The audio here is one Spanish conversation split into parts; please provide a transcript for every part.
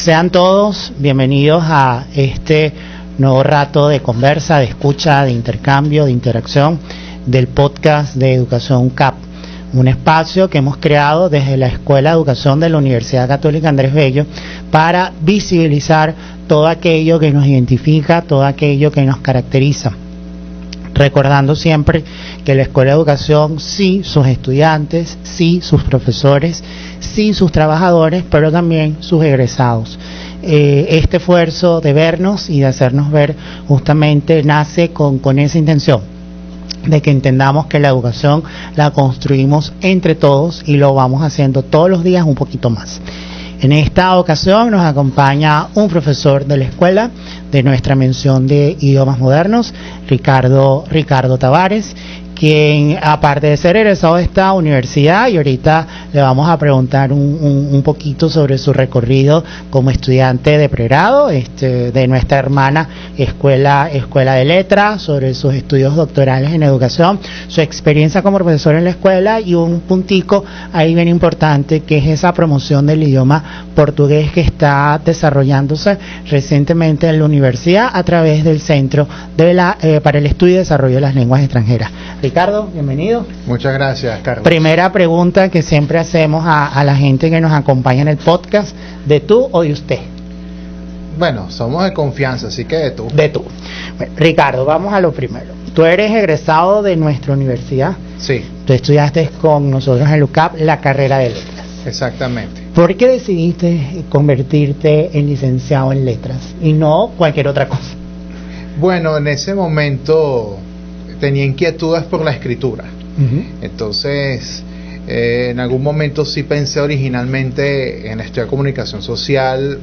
Sean todos bienvenidos a este nuevo rato de conversa, de escucha, de intercambio, de interacción del podcast de Educación CAP, un espacio que hemos creado desde la Escuela de Educación de la Universidad Católica Andrés Bello para visibilizar todo aquello que nos identifica, todo aquello que nos caracteriza. Recordando siempre que la Escuela de Educación, sí, sus estudiantes, sí, sus profesores, sí, sus trabajadores, pero también sus egresados. Este esfuerzo de vernos y de hacernos ver justamente nace con esa intención de que entendamos que la educación la construimos entre todos y lo vamos haciendo todos los días un poquito más. En esta ocasión nos acompaña un profesor de la escuela de nuestra mención de idiomas modernos, Ricardo Tavares, quien aparte de ser egresado de esta universidad, y ahorita le vamos a preguntar un poquito sobre su recorrido como estudiante de pregrado de nuestra hermana escuela de letras, sobre sus estudios doctorales en educación, su experiencia como profesor en la escuela y un puntico ahí bien importante que es esa promoción del idioma portugués que está desarrollándose recientemente en la universidad a través del Centro para el Estudio y Desarrollo de las Lenguas Extranjeras. Ricardo, bienvenido. Muchas gracias, Carlos. Primera pregunta que siempre hacemos a la gente que nos acompaña en el podcast, ¿de tú o de usted? Bueno, somos de confianza, así que de tú. De tú. Bueno, Ricardo, vamos a lo primero. Tú eres egresado de nuestra universidad. Sí. Tú estudiaste con nosotros en UCAP la carrera de letras. Exactamente. ¿Por qué decidiste convertirte en licenciado en letras y no cualquier otra cosa? Bueno, en ese momento tenía inquietudes por la escritura. Entonces, en algún momento sí pensé originalmente en estudiar comunicación social,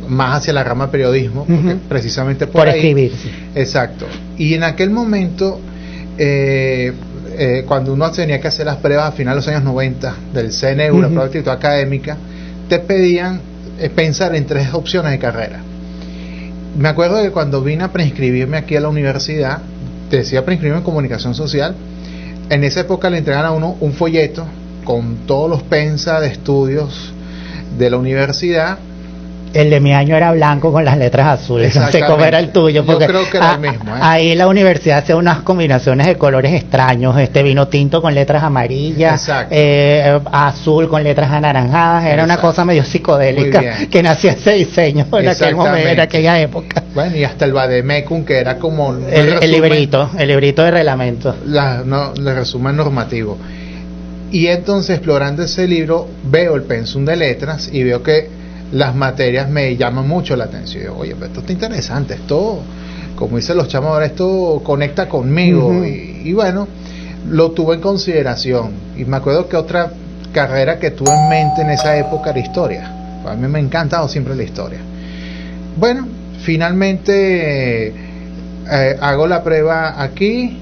más hacia la rama de periodismo, porque precisamente por ahí, escribir. Sí. Exacto. Y en aquel momento, cuando uno tenía que hacer las pruebas a finales de los años 90 del CNU, la prueba de actitud académica, te pedían pensar en 3 opciones de carrera. Me acuerdo que cuando vine a preinscribirme aquí a la universidad, te decía preinscribirme en comunicación social. En esa época le entregan a uno un folleto con todos los pensa de estudios de la universidad. El de mi año era blanco con las letras azules, no sé cómo era el tuyo, porque yo creo que era el mismo. Ahí la universidad hacía unas combinaciones de colores extraños, vino tinto con letras amarillas, azul con letras anaranjadas, era una cosa medio psicodélica que nacía ese diseño en aquel momento, en aquella época. Bueno, y hasta el vademecum, que era como el librito de reglamento, el resumen normativo. Y entonces, explorando ese libro, veo el pensum de letras y veo que las materias me llaman mucho la atención. Yo, oye, pero esto está interesante, esto, como dicen los chamos ahora, esto conecta conmigo. Y bueno, lo tuve en consideración. Y me acuerdo que otra carrera que tuve en mente en esa época era historia. A mí me ha encantado siempre la historia. Bueno, finalmente hago la prueba aquí.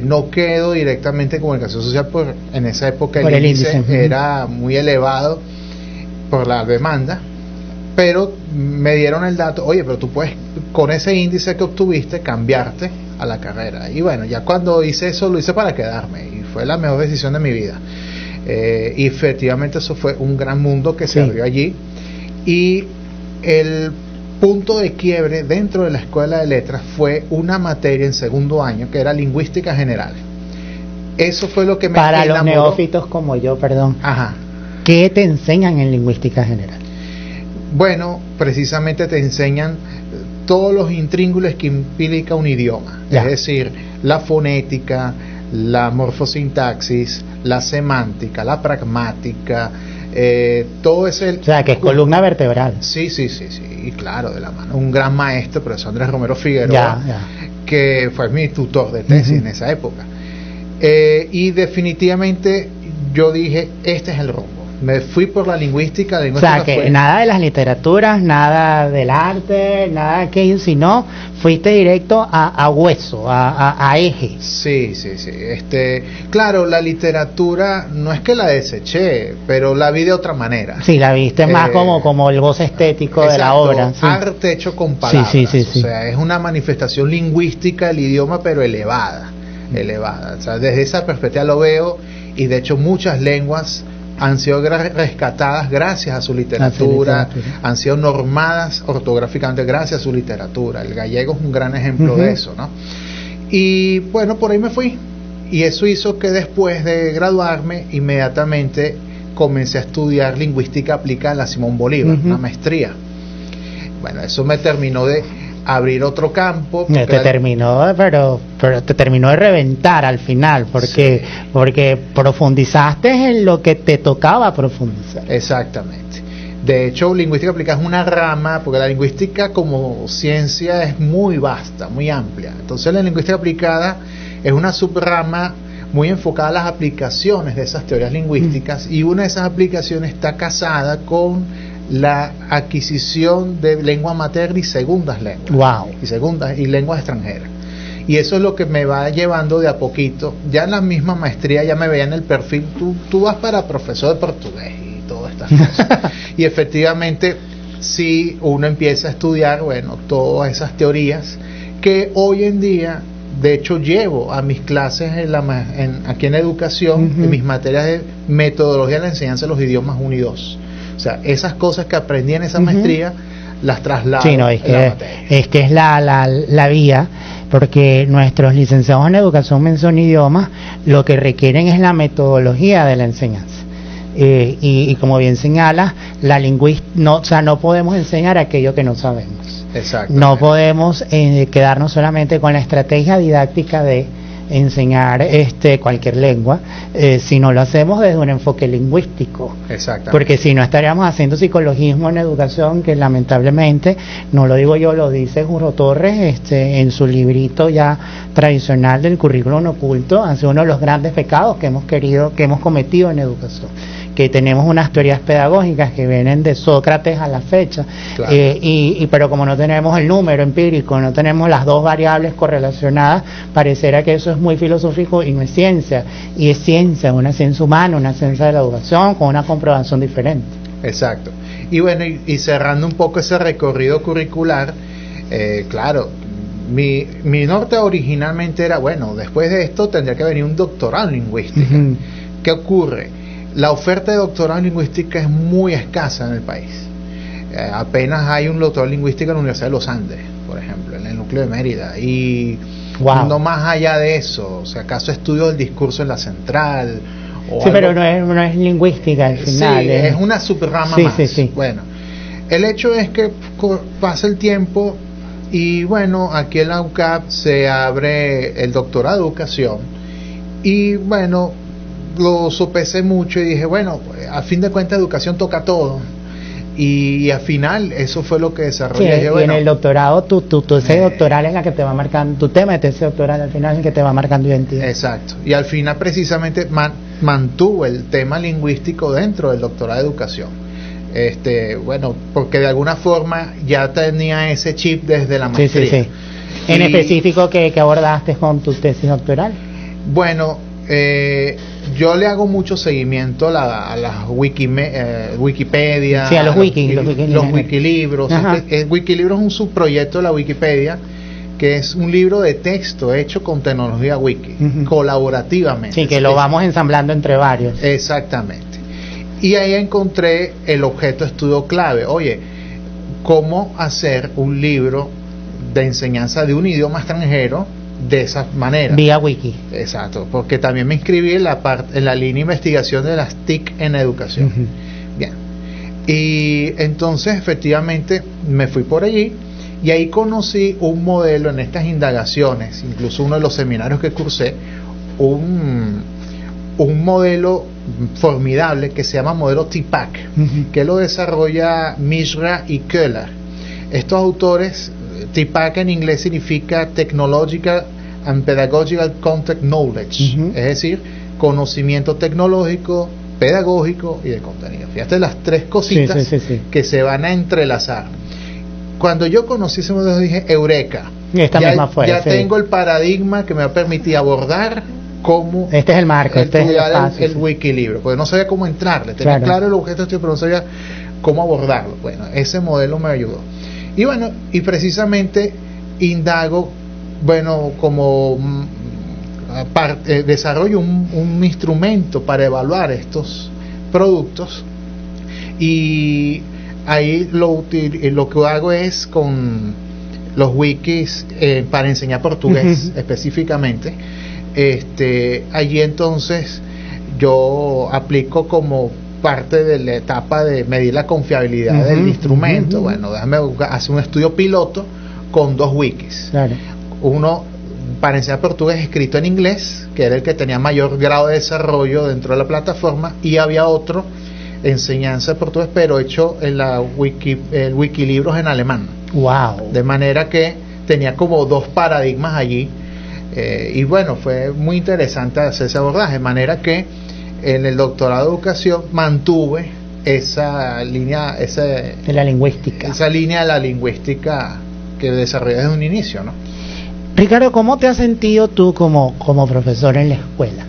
No quedo directamente en comunicación social, porque en esa época el índice era muy elevado por la demanda, pero me dieron el dato, oye, pero tú puedes con ese índice que obtuviste cambiarte a la carrera. Y bueno, ya cuando hice eso, lo hice para quedarme y fue la mejor decisión de mi vida. Y efectivamente eso fue un gran mundo que se abrió allí. Y el punto de quiebre dentro de la escuela de letras fue una materia en segundo año que era lingüística general. Eso fue lo que me para enamoró. Los neófitos como yo, perdón. Ajá. ¿Qué te enseñan en lingüística general? Bueno, precisamente te enseñan todos los intríngulis que implica un idioma. Es decir, la fonética, la morfosintaxis, la semántica, la pragmática, todo ese... O sea, que es columna vertebral. Sí, y claro, de la mano. Un gran maestro, profesor Andrés Romero Figueroa, que fue mi tutor de tesis en esa época. Y definitivamente yo dije, este es el rumbo. Me fui por la lingüística. O sea, que nada de las literaturas, nada del arte, nada de aquello, sino fuiste directo a hueso, a eje. Sí. Claro, la literatura no es que la deseché, pero la vi de otra manera. Sí, la viste más como el goce estético de la obra. Sí. Arte hecho con palabras. Sí. O sea, es una manifestación lingüística del idioma, pero elevada. O sea, desde esa perspectiva lo veo, y de hecho muchas lenguas han sido rescatadas gracias a su literatura, han sido normadas ortográficamente gracias a su literatura. El gallego es un gran ejemplo de eso, ¿no? Y bueno, por ahí me fui. Y eso hizo que después de graduarme, inmediatamente comencé a estudiar lingüística aplicada en la Simón Bolívar, una maestría. Bueno, eso me terminó de abrir otro campo. Pero te terminó de reventar al final, porque profundizaste en lo que te tocaba profundizar. Exactamente. De hecho, lingüística aplicada es una rama, porque la lingüística como ciencia es muy vasta, muy amplia. Entonces la lingüística aplicada es una subrama muy enfocada a las aplicaciones de esas teorías lingüísticas, y una de esas aplicaciones está casada con la adquisición de lengua materna y segundas lenguas. Wow. Y lenguas extranjeras. Y eso es lo que me va llevando de a poquito. Ya en la misma maestría ya me veía en el perfil, tú vas para profesor de portugués y todas estas cosas. Y efectivamente, si uno empieza a estudiar, bueno, todas esas teorías que hoy en día, de hecho, llevo a mis clases aquí en educación, en mis materias de metodología de la enseñanza de los idiomas 1 y 2. O sea, esas cosas que aprendí en esa maestría las traslado en la materia. Es que es la vía, porque nuestros licenciados en educación, mención idiomas, lo que requieren es la metodología de la enseñanza. Y como bien señala, la lingüística, no podemos enseñar aquello que no sabemos. No podemos quedarnos solamente con la estrategia didáctica de enseñar cualquier lengua, si no lo hacemos desde un enfoque lingüístico. Porque si no estaríamos haciendo psicologismo en educación, que lamentablemente, no lo digo yo, lo dice Juro Torres en su librito ya tradicional del currículum oculto, hace uno de los grandes pecados que hemos cometido en educación, que tenemos unas teorías pedagógicas que vienen de Sócrates a la fecha, pero como no tenemos el número empírico, no tenemos las dos variables correlacionadas, pareciera que eso es muy filosófico y no es ciencia. Y es ciencia, una ciencia humana, una ciencia de la educación con una comprobación diferente. Exacto. Y bueno, y cerrando un poco ese recorrido curricular, claro, mi norte originalmente era, bueno, después de esto tendría que venir un doctorado en lingüística. ¿Qué ocurre? La oferta de doctorado en lingüística es muy escasa en el país. Apenas hay un doctorado en lingüística en la Universidad de los Andes, por ejemplo, en el núcleo de Mérida, y no más allá de eso. O sea, acaso estudio del discurso en la central. Pero no es lingüística al final. Sí, es una subrama más. Sí. Bueno, el hecho es que pasa el tiempo y bueno, aquí en la UCAP se abre el doctorado de educación y bueno, lo sopesé mucho y dije, bueno, a fin de cuentas educación toca todo. Y al final eso fue lo que desarrollé. Y en el doctorado tu tesis doctoral es la que te va marcando, tu tema de tesis doctoral al final es el que te va marcando identidad. Exacto. Y al final precisamente mantuvo el tema lingüístico dentro del doctorado de educación. Bueno, porque de alguna forma ya tenía ese chip desde la maestría. En específico, ¿qué abordaste con tu tesis doctoral? Bueno, yo le hago mucho seguimiento a las Wikipedia, a los wikilibros. Wikilibros es un subproyecto de la Wikipedia, que es un libro de texto hecho con tecnología wiki, colaborativamente. Sí, que lo vamos ensamblando entre varios. Exactamente. Y ahí encontré el objeto de estudio clave. Oye, ¿cómo hacer un libro de enseñanza de un idioma extranjero de esa manera? Vía wiki. Exacto, porque también me inscribí en la línea de investigación de las TIC en educación. Bien. Y entonces efectivamente me fui por allí y ahí conocí un modelo en estas indagaciones, incluso uno de los seminarios que cursé, un modelo formidable que se llama modelo TPAC, que lo desarrolla Mishra y Köhler. Estos autores, TPAC en inglés significa Technological and Pedagogical Content Knowledge, es decir, conocimiento tecnológico, pedagógico y de contenido. Fíjate las tres cositas que se van a entrelazar. Cuando yo conocí ese modelo dije, eureka, ya tengo el paradigma que me va a permitir abordar cómo este es el marco, estudiar el wikilibro, porque no sabía cómo entrarle, tenía claro el objeto, pero no sabía cómo abordarlo. Bueno, ese modelo me ayudó. Y bueno, y precisamente indago, bueno, como desarrollo un instrumento para evaluar estos productos, y ahí lo que hago es con los wikis para enseñar portugués específicamente. Allí entonces yo aplico como parte de la etapa de medir la confiabilidad del instrumento. Bueno, déjame hacer un estudio piloto con 2 wikis. Claro. Uno para enseñar portugués escrito en inglés, que era el que tenía mayor grado de desarrollo dentro de la plataforma, y había otro enseñanza de portugués pero hecho en la el Wikilibros en alemán. Wow. De manera que tenía como 2 paradigmas allí, y bueno, fue muy interesante hacer ese abordaje, de manera que en el doctorado de educación mantuve esa línea, de la lingüística, esa línea de la lingüística que desarrollé desde un inicio, ¿no? Ricardo, ¿cómo te has sentido tú como profesor en la escuela?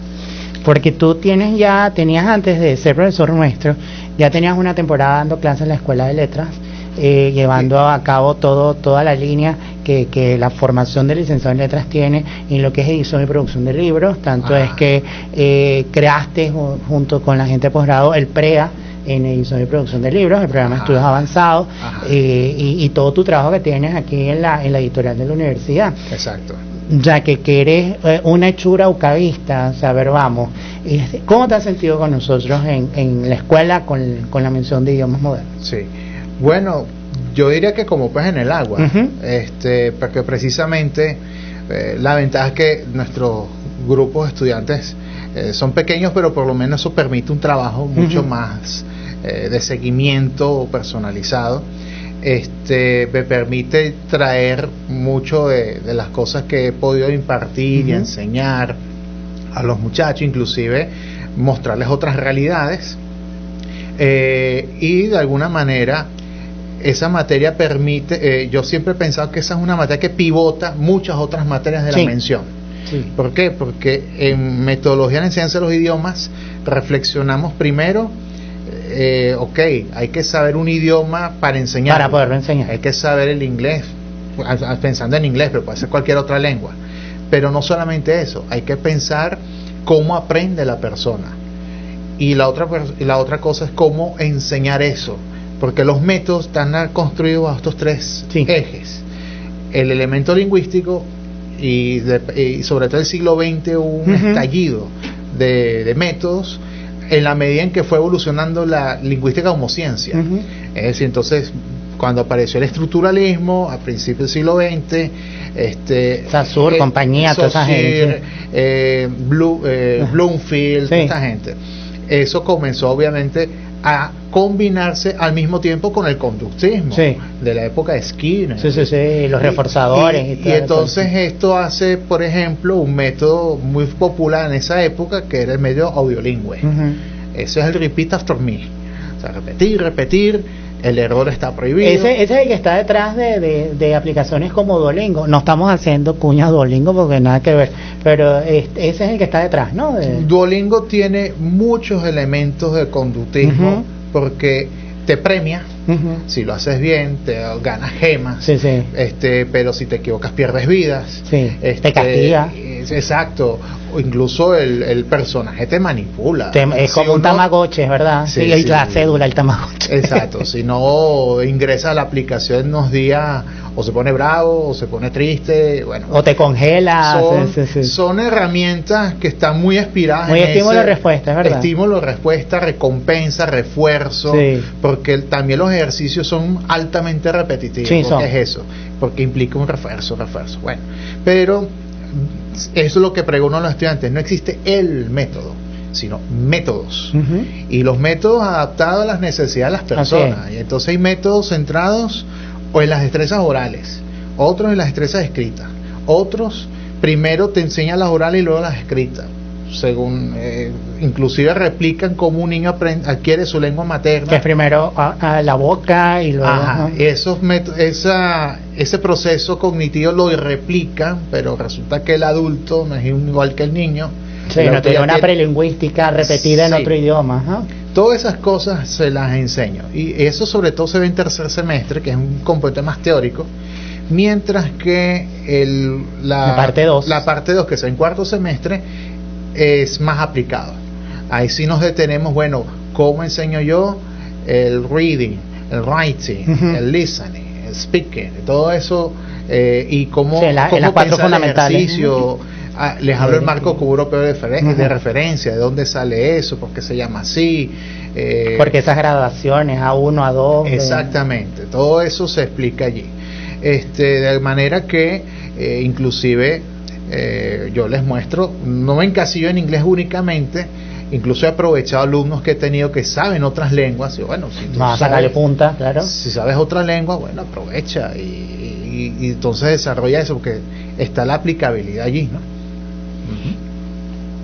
Porque tú tenías antes de ser profesor nuestro, ya tenías una temporada dando clases en la Escuela de Letras, llevando a cabo toda la línea que la formación de licenciado en letras tiene en lo que es edición y producción de libros. Tanto es que creaste junto con la gente de posgrado el PREA en edición y producción de libros, el programa de estudios avanzados, y todo tu trabajo que tienes aquí en la editorial de la universidad. Exacto. Ya que eres una hechura ucavista, o sea, a ver, vamos, ¿cómo te has sentido con nosotros en la escuela con la mención de idiomas modernos? Sí, bueno, yo diría que como pez en el agua, porque precisamente la ventaja es que nuestros grupos de estudiantes son pequeños, pero por lo menos eso permite un trabajo mucho más de seguimiento personalizado. Me permite traer mucho de las cosas que he podido impartir y enseñar a los muchachos, inclusive mostrarles otras realidades, y de alguna manera esa materia permite, yo siempre he pensado que esa es una materia que pivota muchas otras materias de la mención. Sí. ¿Por qué? Porque en metodología de enseñanza de los idiomas reflexionamos primero, hay que saber un idioma para enseñar. Para poderlo enseñar. Hay que saber el inglés, pensando en inglés, pero puede ser cualquier otra lengua. Pero no solamente eso, hay que pensar cómo aprende la persona. Y la otra cosa es cómo enseñar eso. Porque los métodos están construidos bajo estos 3 ejes. El elemento lingüístico, y sobre todo el siglo XX hubo un estallido de métodos en la medida en que fue evolucionando la lingüística como ciencia. Es decir, entonces, cuando apareció el estructuralismo a principios del siglo XX, Saussure, compañía, toda esa gente, Bloomfield, toda esta gente, eso comenzó obviamente a combinarse al mismo tiempo con el conductismo de la época de Skinner, los reforzadores y entonces esto hace, por ejemplo, un método muy popular en esa época que era el medio audiolingüe. Ese es el repeat after me, o sea, repetir, el error está prohibido. Ese es el que está detrás de aplicaciones como Duolingo. No estamos haciendo cuñas Duolingo porque nada que ver, pero ese es el que está detrás, ¿no? Duolingo tiene muchos elementos de conductismo porque te premia. Si lo haces bien, te ganas gemas. Pero si te equivocas, pierdes vidas. Te castiga. Exacto. O incluso el personaje te manipula. Es como un Tamagotchi, ¿verdad? La cédula, el Tamagotchi. Exacto. Si no ingresa a la aplicación en unos días, o se pone bravo, o se pone triste, bueno. O te congela. Son herramientas que están muy aspiradas. Muy estímulo-respuesta, es verdad. Estímulo-respuesta, recompensa, refuerzo. Porque también los ejercicios son altamente repetitivos. Porque es eso. Porque implica un refuerzo. Bueno, pero eso es lo que pregunto a los estudiantes. No existe el método, sino métodos, y los métodos adaptados a las necesidades de las personas. Y entonces hay métodos centrados o en las destrezas orales, otros en las destrezas escritas, otros primero te enseñan las orales y luego las escritas, según inclusive replican cómo un niño adquiere su lengua materna, que es primero a la boca y luego ese proceso cognitivo lo replican, pero resulta que el adulto no es igual que el niño. No tiene una prelingüística repetida en otro idioma. Todas esas cosas se las enseño, y eso sobre todo se ve en tercer semestre, que es un componente más teórico, mientras que la parte 2, que es en cuarto semestre, es más aplicado. Ahí sí nos detenemos, bueno, ¿cómo enseño yo el reading, el writing, el listening, el speaking, todo eso? Y cómo, en las cuatro fundamentales. El ejercicio. Les hablo del marco europeo de referencia, de dónde sale eso, por qué se llama así. Porque esas graduaciones, A1, A2. Exactamente, todo eso se explica allí. De manera que inclusive yo les muestro, no me encasillo en inglés únicamente, incluso he aprovechado alumnos que he tenido que saben otras lenguas, y bueno, si tú sabes, punta, claro. Si sabes otra lengua, bueno, aprovecha y entonces desarrolla eso, porque está la aplicabilidad allí, ¿no?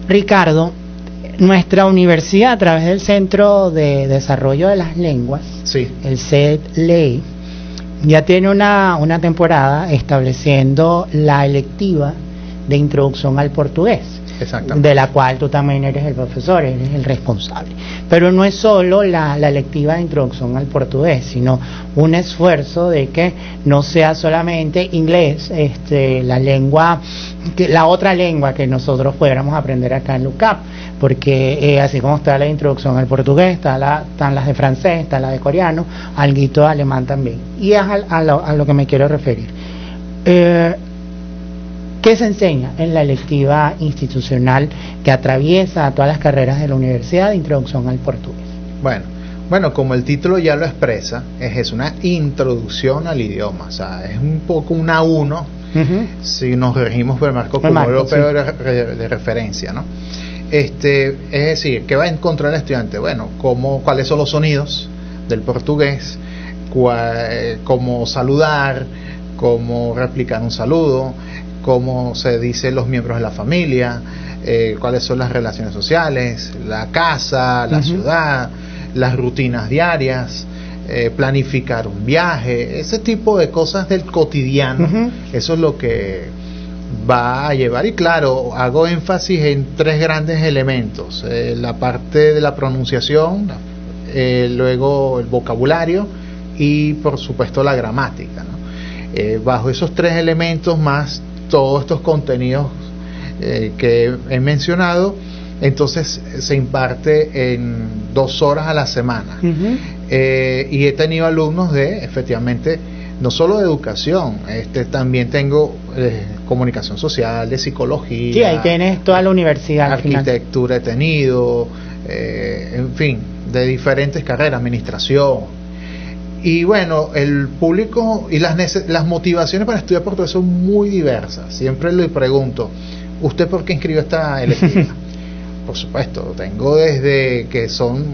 Ricardo, nuestra universidad, a través del Centro de Desarrollo de las Lenguas, sí, el CEDLEI, ya tiene una temporada estableciendo la electiva de introducción al portugués, de la cual tú también eres el profesor, eres el responsable. Pero no es solo la electiva de introducción al portugués, sino un esfuerzo de que no sea solamente inglés, la otra lengua que nosotros pudiéramos aprender acá en LUCAP, porque así como está la introducción al portugués, están las de francés, está la de coreano, alguito de alemán también. Y es a lo que me quiero referir. ¿Qué se enseña en la electiva institucional que atraviesa a todas las carreras de la universidad de introducción al portugués? Bueno, como el título ya lo expresa, es una introducción al idioma, o sea, es un poco una A1, si nos regimos por el marco europeo de referencia, ¿no? Es decir, ¿qué va a encontrar el estudiante? Bueno, cuáles son los sonidos del portugués, cómo saludar, cómo replicar un saludo, cómo se dicen los miembros de la familia, cuáles son las relaciones sociales, la casa, la ciudad, las rutinas diarias, planificar un viaje, ese tipo de cosas del cotidiano. Eso es lo que va a llevar, y claro, hago énfasis en tres grandes elementos: la parte de la pronunciación, luego el vocabulario y por supuesto la gramática, ¿no? Bajo esos tres elementos, más todos estos contenidos que he mencionado, entonces se imparte en 2 horas a la semana. Y he tenido alumnos efectivamente, no solo de educación, también tengo comunicación social, de psicología. Sí, ahí tienes toda la universidad. Arquitectura he tenido, en fin, de diferentes carreras, administración. Y bueno, el público y las motivaciones para estudiar portugués son muy diversas. Siempre le pregunto, ¿usted por qué inscribió esta electiva? Por supuesto, tengo desde que son,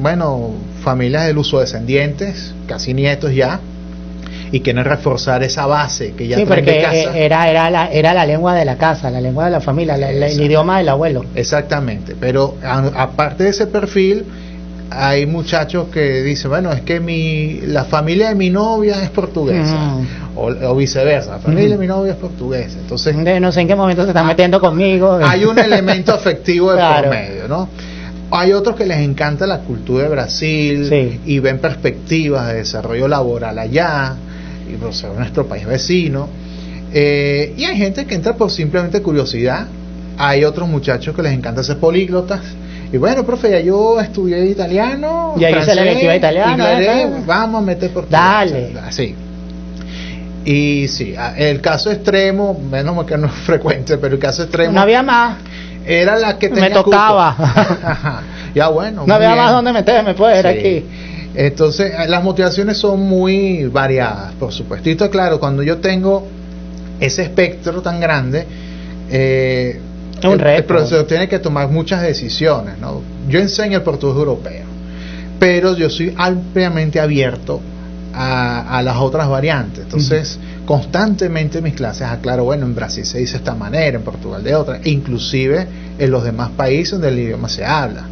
familias del uso descendientes, casi nietos ya, y quieren reforzar esa base que ya traen de casa. Era la lengua de la casa, la lengua de la familia, el idioma del abuelo. Exactamente, pero aparte de ese perfil, hay muchachos que dicen, es que la familia de mi novia es portuguesa, o viceversa, la familia de mi novia es portuguesa. Entonces, no sé en qué momento se están metiendo conmigo. Hay un elemento afectivo de por medio, ¿no? Hay otros que les encanta la cultura de Brasil, y ven perspectivas de desarrollo laboral allá, y por ser nuestro país vecino. Y hay gente que entra por simplemente curiosidad. Hay otros muchachos que les encanta ser políglotas. Y bueno, profe, ya yo estudié italiano, ya hice la electiva italiana, vamos a meter portugués. Dale. Sí. Y sí, el caso extremo, menos que no es frecuente, pero el caso extremo, no había más, era la que tenía me tocaba. Ya bueno, no había más donde meterme, pues era aquí. Entonces las motivaciones son muy variadas, por supuesto. Y claro, cuando yo tengo ese espectro tan grande, el profesor tiene que tomar muchas decisiones, ¿no? Yo enseño el portugués europeo, pero yo soy ampliamente abierto a las otras variantes. Entonces, constantemente en mis clases aclaro, en Brasil se dice de esta manera, en Portugal de otra, inclusive en los demás países donde el idioma se habla.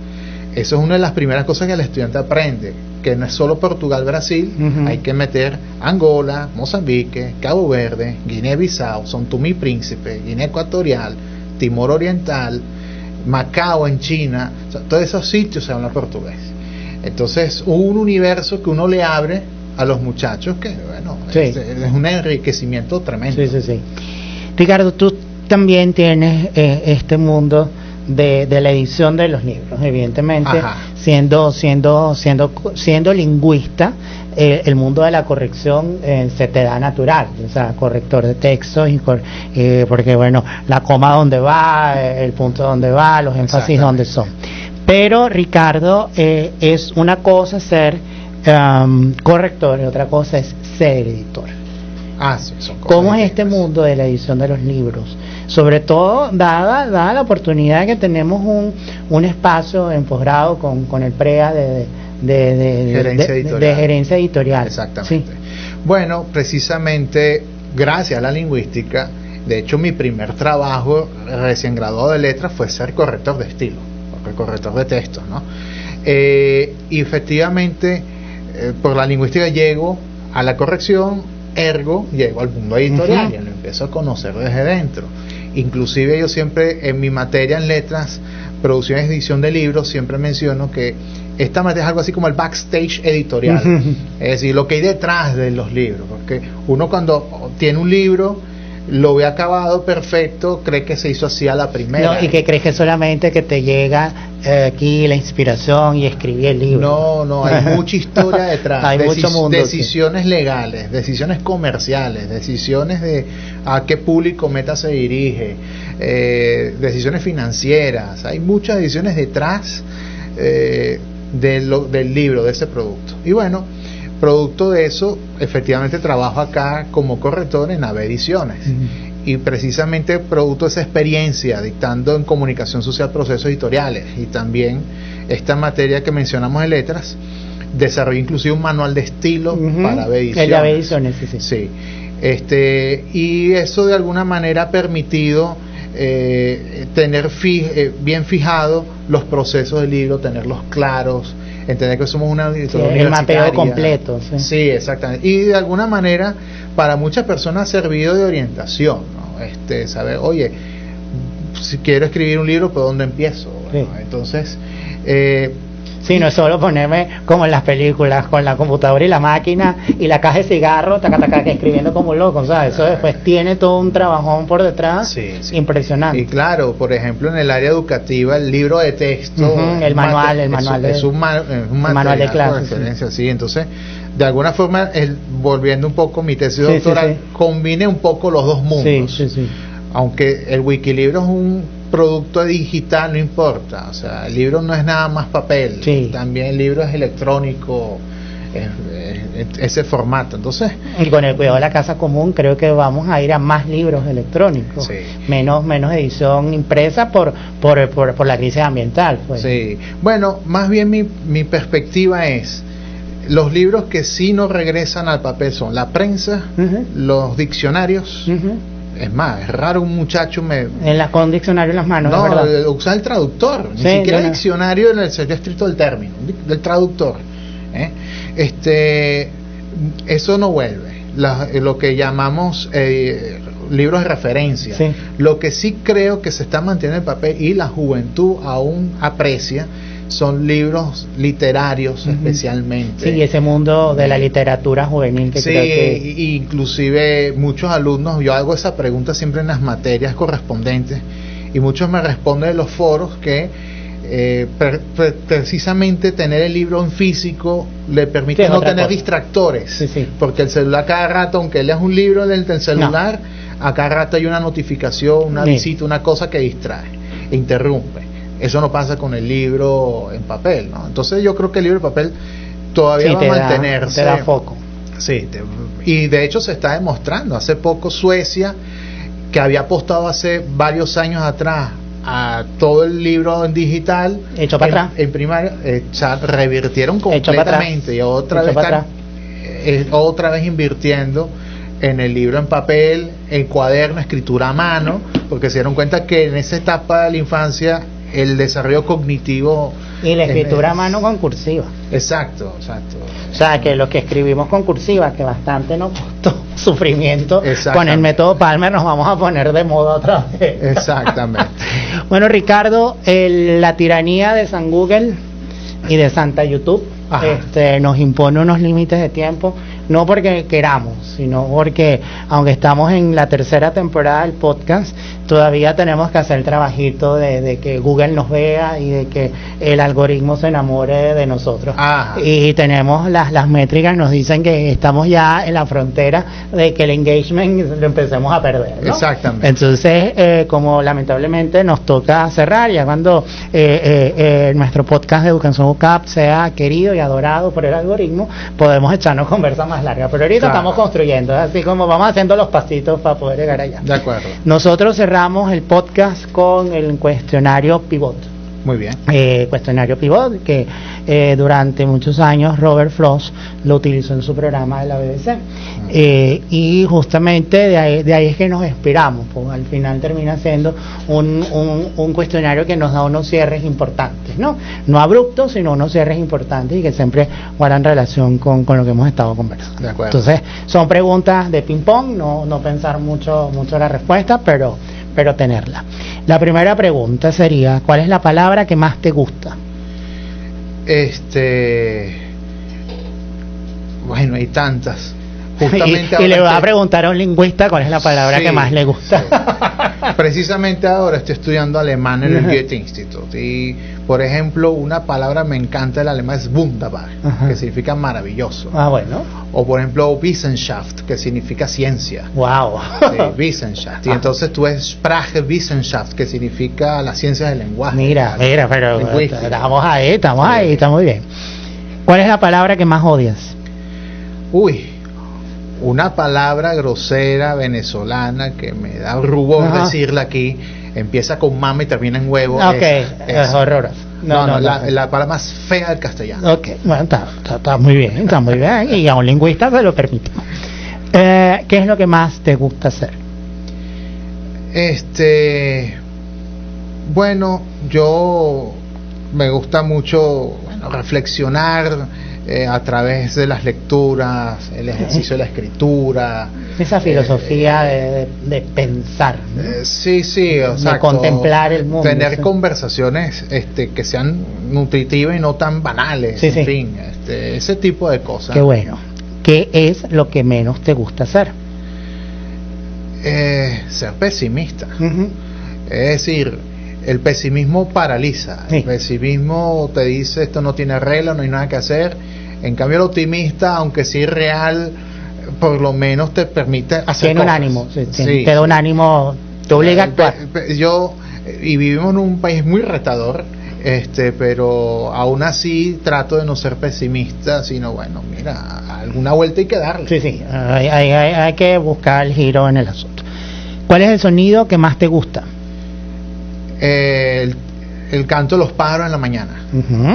Eso es una de las primeras cosas que el estudiante aprende, que no es solo Portugal, Brasil, hay que meter Angola, Mozambique, Cabo Verde, Guinea-Bissau, São Tomé y Príncipe, Guinea Ecuatorial, Timor Oriental, Macao en China, todos esos sitios se habla portugués. Entonces, un universo que uno le abre a los muchachos que, es un enriquecimiento tremendo. Sí. Ricardo, tú también tienes este mundo de la edición de los libros, evidentemente. siendo lingüista, el mundo de la corrección se te da natural, o sea, corrector de textos, porque bueno, la coma donde va, el punto donde va, los énfasis donde son. Pero Ricardo, es una cosa ser corrector y otra cosa es ser editor. Sí, son cosas ¿Cómo es este mundo de la edición de los libros? Sobre todo dada la oportunidad que tenemos un espacio en posgrado con el PREA de gerencia editorial. Exactamente. Sí. Bueno, precisamente gracias a la lingüística, de hecho mi primer trabajo recién graduado de letras fue ser corrector de estilo, corrector de textos, ¿no? Y efectivamente por la lingüística llego a la corrección, ergo llego al mundo editorial y lo empiezo a conocer desde dentro. Inclusive yo siempre en mi materia en letras, producción y edición de libros, siempre menciono que esta materia es algo así como el backstage editorial, es decir, lo que hay detrás de los libros, porque uno cuando tiene un libro lo ve acabado, perfecto, cree que se hizo así a la primera. No, y que crees que solamente que te llega aquí la inspiración y escribí el libro. No, hay mucha historia detrás. Hay mucho mundo, decisiones legales, decisiones comerciales, decisiones de a qué público meta se dirige, decisiones financieras. Hay muchas decisiones detrás del libro, de ese producto. Y bueno, producto de eso, efectivamente trabajo acá como corrector en AVE Ediciones. Y precisamente producto de esa experiencia dictando en comunicación social procesos editoriales y también esta materia que mencionamos de letras, desarrollé inclusive un manual de estilo para AVE Ediciones. El de AVE Ediciones, sí. Y eso de alguna manera ha permitido tener bien fijados los procesos del libro, tenerlos claros, entender que somos una universitaria. El mapeo completo. Sí, exactamente. Y de alguna manera para muchas personas ha servido de orientación, ¿no? Saber, oye, si quiero escribir un libro, ¿por dónde empiezo? Bueno, sí. Entonces sí, no es solo ponerme como en las películas con la computadora y la máquina y la caja de cigarro, escribiendo como un loco, ¿sabes? Eso después tiene todo un trabajón por detrás, impresionante. Y claro, por ejemplo, en el área educativa, el libro de texto, el manual es un manual de clase. Sí, entonces, de alguna forma, volviendo un poco mi tesis doctoral, combine un poco los dos mundos. Sí. Aunque el Wikilibro es un producto digital, no importa, o sea, el libro no es nada más papel, también el libro es electrónico, ese formato. Entonces, y con el cuidado de la casa común creo que vamos a ir a más libros electrónicos, menos edición impresa por la crisis ambiental, pues. Sí, bueno, más bien mi perspectiva es los libros que sí no regresan al papel son la prensa, los diccionarios. Es más, es raro un muchacho con diccionario en las manos, no, ¿verdad? Usa el traductor, ni siquiera diccionario en el sentido estricto del término, del traductor. Eso no vuelve. Lo que llamamos libros de referencia. Lo que sí creo que se está manteniendo en papel y la juventud aún aprecia son libros literarios, especialmente. Sí, ese mundo de la literatura juvenil que creo que... inclusive muchos alumnos, yo hago esa pregunta siempre en las materias correspondientes y muchos me responden en los foros que precisamente tener el libro en físico le permite no tener distractores, porque el celular cada rato, aunque leas un libro del celular, a cada rato hay una notificación, una visita, una cosa que distrae, interrumpe. Eso no pasa con el libro en papel, ¿no? Entonces yo creo que el libro en papel todavía va a mantenerse. Te da foco. Sí, y de hecho se está demostrando. Hace poco Suecia, que había apostado hace varios años atrás a todo el libro en digital, hecho para atrás. En primaria, revirtieron completamente y otra vez invirtiendo en el libro en papel, en cuaderno, escritura a mano, porque se dieron cuenta que en esa etapa de la infancia el desarrollo cognitivo y la escritura a mano con cursiva. Exacto. O sea, que los que escribimos con cursiva, que bastante nos costó sufrimiento, con el método Palmer nos vamos a poner de moda otra vez. Exactamente. Bueno, Ricardo, la tiranía de San Google y de Santa YouTube nos impone unos límites de tiempo, no porque queramos, sino porque aunque estamos en la tercera temporada del podcast, todavía tenemos que hacer el trabajito de que Google nos vea y de que el algoritmo se enamore de nosotros. Y tenemos las métricas nos dicen que estamos ya en la frontera de que el engagement lo empecemos a perder, ¿no? Exactamente. Entonces, como lamentablemente nos toca cerrar, ya cuando nuestro podcast de Educación UCAP sea querido y adorado por el algoritmo, podemos echarnos conversa más larga, pero ahorita estamos construyendo, así como vamos haciendo los pasitos para poder llegar allá. De acuerdo. Nosotros cerramos el podcast con el cuestionario Pivot. Muy bien. Cuestionario Pivot, que durante muchos años Robert Frost lo utilizó en su programa de la BBC. Y justamente de ahí es que nos inspiramos, pues al final termina siendo un cuestionario que nos da unos cierres importantes, ¿no? No abruptos, sino unos cierres importantes y que siempre guardan relación con lo que hemos estado conversando. De acuerdo. Entonces, son preguntas de ping-pong, no pensar mucho la respuesta, pero tenerla. La primera pregunta sería, ¿cuál es la palabra que más te gusta? Bueno, hay tantas. Justamente y le va a preguntar a un lingüista cuál es la palabra que más le gusta. Sí. Precisamente ahora estoy estudiando alemán en el Goethe Institute y, por ejemplo, una palabra me encanta del alemán es Wunderbar, que significa maravilloso. Bueno. O, por ejemplo, Wissenschaft, que significa ciencia. Wow. Sí, Wissenschaft. Y entonces tú es Sprachwissenschaft, que significa la ciencia del lenguaje. Mira, pero estamos ahí, está muy bien. ¿Cuál es la palabra que más odias? Una palabra grosera venezolana que me da rubor decirla aquí, empieza con mama y termina en huevo. Es horroroso. La palabra más fea del castellano. Bueno, está muy bien, y a un lingüista se lo permitimos. ¿Qué es lo que más te gusta hacer? Bueno, yo me gusta mucho reflexionar a través de las lecturas, el ejercicio de la escritura, esa filosofía de pensar, ¿no? Sí, exacto, de contemplar el mundo, tener conversaciones que sean nutritivas y no tan banales, en fin, ese tipo de cosas. Qué bueno. ¿Qué es lo que menos te gusta hacer? Ser pesimista. Es decir, el pesimismo paraliza. El pesimismo te dice esto no tiene regla, no hay nada que hacer. En cambio el optimista, aunque sí real, por lo menos te permite hacer tiene cosas. Un ánimo, te da un ánimo, te obliga a actuar. Y vivimos en un país muy retador, pero aún así trato de no ser pesimista, sino bueno, mira, alguna vuelta hay que darle. Hay que buscar el giro en el asunto. ¿Cuál es el sonido que más te gusta? El canto de los pájaros en la mañana.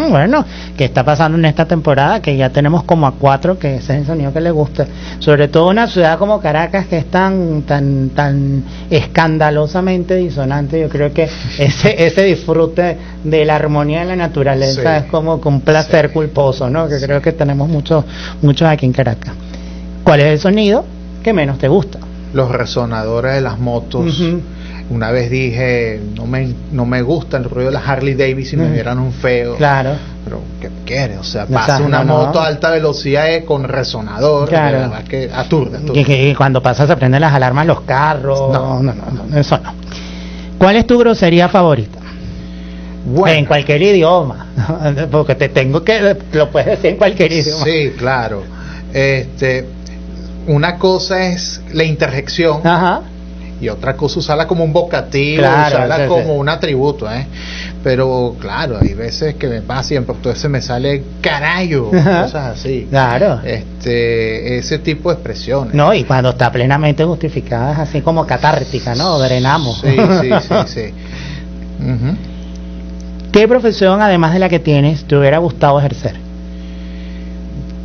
Bueno, ¿qué está pasando en esta temporada? Que ya tenemos como a 4 que ese es el sonido que les gusta. Sobre todo una ciudad como Caracas, que es tan escandalosamente disonante. Yo creo que ese disfrute de la armonía de la naturaleza es como con placer culposo, ¿no? Que creo que tenemos muchos aquí en Caracas. ¿Cuál es el sonido que menos te gusta? Los resonadores de las motos. Una vez dije, no me gusta el ruido de la Harley Davidson, me vieran un feo. Claro. Pero, ¿qué quiere? O sea, pasa una moto a alta velocidad con resonador, claro. De verdad que aturde. Y cuando pasa se prenden las alarmas los carros. No, eso no. ¿Cuál es tu grosería favorita? Bueno. En cualquier idioma. Porque lo puedes decir en cualquier idioma. Sí, claro. Una cosa es la interjección. Y otra cosa usarla como un vocativo, usarla como un atributo, pero claro, hay veces que me pasa siempre, entonces me sale carayo, cosas así, claro, ese tipo de expresiones. No, y cuando está plenamente justificada es así como catártica, ¿no? Drenamos. Sí. ¿Qué profesión, además de la que tienes, te hubiera gustado ejercer?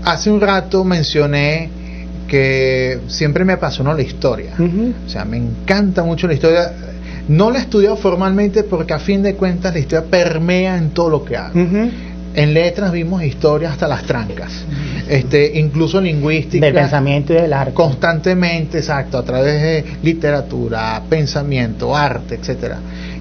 Hace un rato mencioné que siempre me apasionó la historia. O sea, me encanta mucho la historia. No la he estudiado formalmente porque a fin de cuentas la historia permea en todo lo que hago. En letras vimos historias hasta las trancas. Incluso en lingüística. Del pensamiento y del arte. Constantemente, exacto, a través de literatura, pensamiento, arte, etcétera.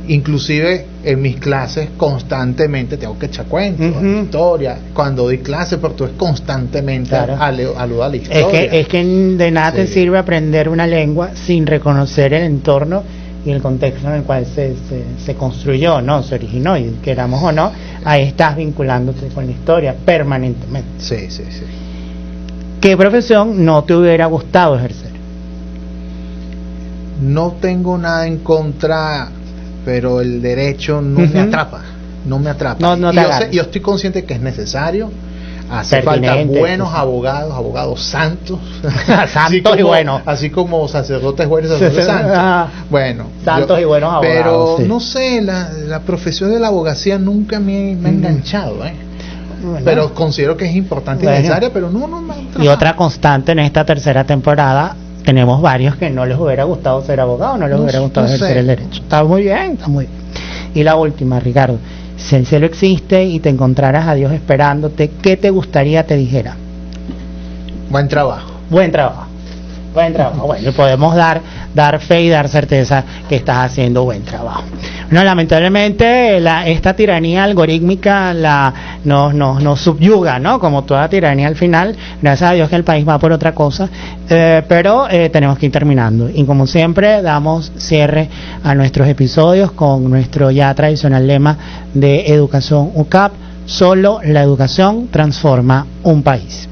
Inclusive en mis clases constantemente tengo que echar cuentos, historia. Cuando doy clases portugués constantemente aludo a la historia. Es que de nada te sirve aprender una lengua sin reconocer el entorno y el contexto en el cual se construyó, ¿no? Se originó, y queramos o no, ahí estás vinculándote con la historia permanentemente. Sí. ¿Qué profesión no te hubiera gustado ejercer? No tengo nada en contra, pero el derecho no me atrapa. No me atrapa. No yo estoy consciente que es necesario. Hace falta buenos abogados santos. Santos y buenos. Así como sacerdotes buenos y sacerdotes santos. Bueno. Santos y buenos abogados. Pero no sé, la profesión de la abogacía nunca me ha enganchado, Bueno, pero considero que es importante y necesaria, pero no me atrapa. Y otra constante en esta tercera temporada, tenemos varios que no les hubiera gustado ser abogados, no les hubiera gustado ejercer el derecho. Está muy bien. Y la última, Ricardo. Si el cielo existe y te encontraras a Dios esperándote, ¿qué te gustaría te dijera? Buen trabajo. Bueno, podemos dar fe y dar certeza que estás haciendo buen trabajo. No, lamentablemente esta tiranía algorítmica nos subyuga, ¿no? Como toda tiranía al final. Gracias a Dios que el país va por otra cosa, pero tenemos que ir terminando. Y como siempre, damos cierre a nuestros episodios con nuestro ya tradicional lema de Educación UCAP: solo la educación transforma un país.